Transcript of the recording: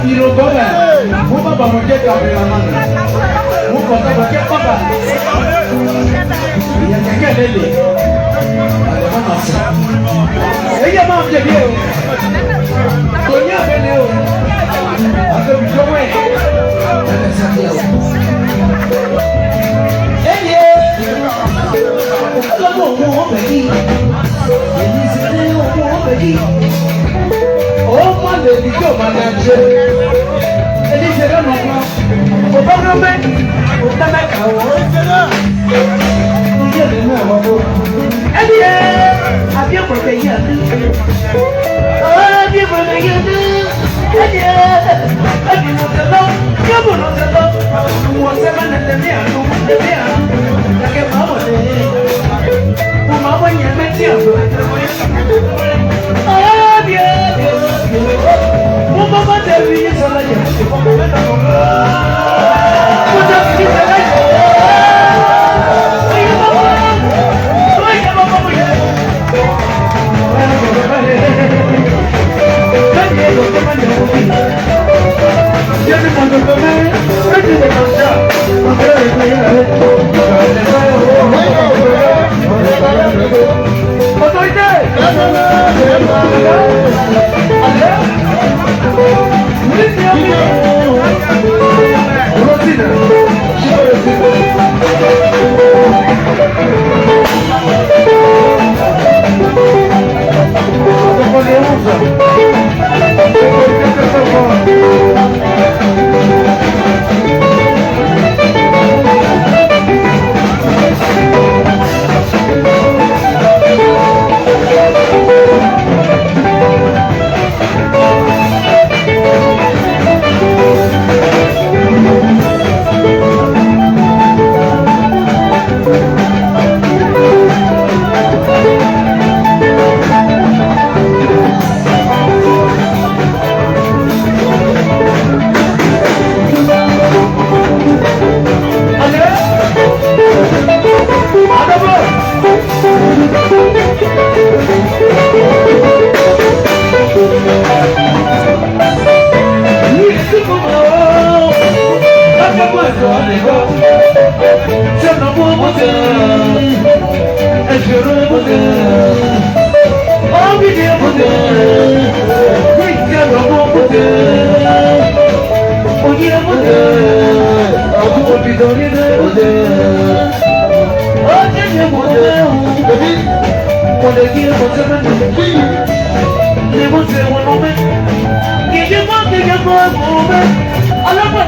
Iro gobe, mo baba mo je cameraman. Mo ko ta mo ke baba. Iya keke lele. Ale mama sa. Eya ma je bi o. Tonya bele o. Ado bi jowe. Ale sa bi o. Eye. Alo mo be ni. Eni se le o mo be ni. O ma le bi jo ma na je. Eni se le no mo. O ba no me. O ta me ka o. Iye le na wa o. Eni e. Abi ko be ya. Abi ko be ya. Eni e. Abi mo te lo. Yo mo no te lo. Mo se ma na le mi anu. Le mi anu. La ke ma mo le. Mo ma wa nya me ti o. Abi abi. Mo ma ma te vi so la ya. Mo te vi so la ya. Alaba